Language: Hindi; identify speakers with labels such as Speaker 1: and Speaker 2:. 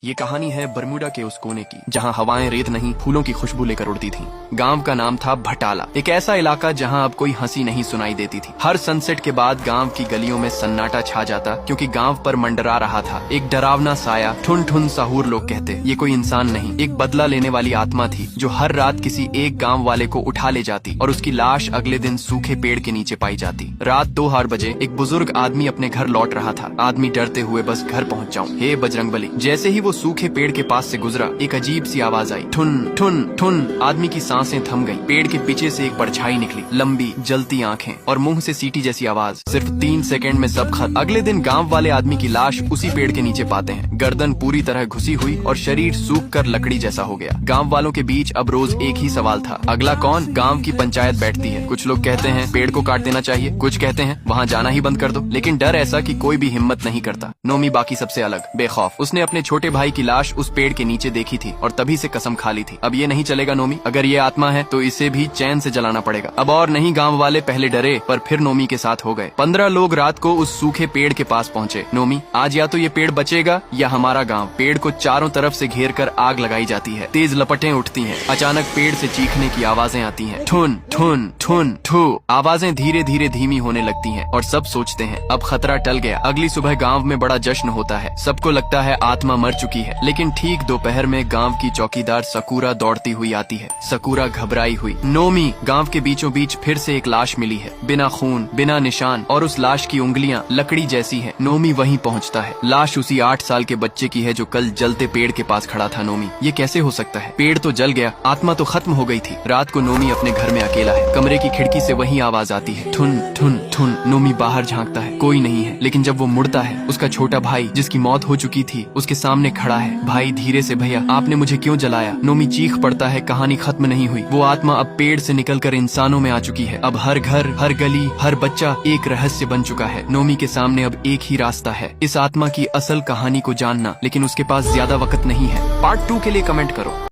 Speaker 1: ये कहानी है बरमूडा के उस कोने की जहाँ हवाएं रेत नहीं फूलों की खुशबू लेकर उड़ती थीं। गांव का नाम था भटाला, एक ऐसा इलाका जहाँ अब कोई हंसी नहीं सुनाई देती थी। हर सनसेट के बाद गांव की गलियों में सन्नाटा छा जाता, क्योंकि गांव पर मंडरा रहा था एक डरावना साया। ठुन ठुन साहूर लोग कहते। ये कोई इंसान नहीं, एक बदला लेने वाली आत्मा थी जो हर रात किसी एक गाँव वाले को उठा ले जाती और उसकी लाश अगले दिन सूखे पेड़ के नीचे पाई जाती। रात 2 बजे एक बुजुर्ग आदमी अपने घर लौट रहा था। आदमी डरते हुए बस घर पहुँच जाऊँ, हे बजरंगबली। जैसे ही वो सूखे पेड़ के पास से गुजरा, एक अजीब सी आवाज आई, ठुन ठुन ठुन। आदमी की सांसें थम गईं। पेड़ के पीछे से एक परछाई निकली, लंबी जलती आंखें और मुंह से सीटी जैसी आवाज। सिर्फ 3 सेकंड में सब खत्म। अगले दिन गांव वाले आदमी की लाश उसी पेड़ के नीचे पाते हैं, गर्दन पूरी तरह घुसी हुई और शरीर सूख कर लकड़ी जैसा हो गया। गाँव वालों के बीच अब रोज एक ही सवाल था, अगला कौन? गाँव की पंचायत बैठती है। कुछ लोग कहते हैं पेड़ को काट देना चाहिए, कुछ कहते हैं वहाँ जाना ही बंद कर दो, लेकिन डर ऐसा कि कोई भी हिम्मत नहीं करता। नोमी बाकी सबसे अलग, बेखौफ। उसने अपने छोटे भाई की लाश उस पेड़ के नीचे देखी थी और तभी से कसम खा ली थी, अब ये नहीं चलेगा नोमी, अगर ये आत्मा है तो इसे भी चैन से जलाना पड़ेगा। अब और नहीं। गांव वाले पहले डरे पर फिर नोमी के साथ हो गए। 15 लोग रात को उस सूखे पेड़ के पास पहुंचे। नोमी, आज या तो ये पेड़ बचेगा या हमारा गांव। पेड़ को चारों तरफ से घेर कर आग लगाई जाती है। तेज लपटें उठती हैं। अचानक पेड़ से चीखने की आवाजें आती हैं, ठुन ठुन ठुन ठू। आवाजें धीरे धीरे धीमी होने लगती हैं और सब सोचते हैं अब खतरा टल गया। अगली सुबह गांव में बड़ा जश्न होता है। सबको लगता है आत्मा मर चुकी है, लेकिन ठीक दोपहर में गांव की चौकीदार सकूरा दौड़ती हुई आती है। सकूरा घबराई हुई, नोमी। गांव के बीचों बीच फिर से एक लाश मिली है, बिना खून, बिना निशान, और उस लाश की उंगलियां लकड़ी जैसी हैं। नोमी वहीं पहुंचता है। लाश उसी 8 साल के बच्चे की है जो कल जलते पेड़ के पास खड़ा था। नोमी, ये कैसे हो सकता है? पेड़ तो जल गया, आत्मा तो खत्म हो गई थी। रात को नोमी अपने घर में अकेला है। कमरे की खिड़की से वही आवाज आती है, ठुन ठुन ठुन। नोमी बाहर झांकता है, कोई नहीं है, लेकिन जब वो मुड़ता है, उसका छोटा भाई जिसकी मौत हो चुकी थी उसके सामने खड़ा है। भाई धीरे से, भैया आपने मुझे क्यों जलाया? नोमी चीख पड़ता है, कहानी खत्म नहीं हुई। वो आत्मा अब पेड़ से निकलकर इंसानों में आ चुकी है। अब हर घर, हर गली, हर बच्चा एक रहस्य बन चुका है। नोमी के सामने अब एक ही रास्ता है, इस आत्मा की असल कहानी को जानना, लेकिन उसके पास ज्यादा वक्त नहीं है। पार्ट 2 के लिए कमेंट करो।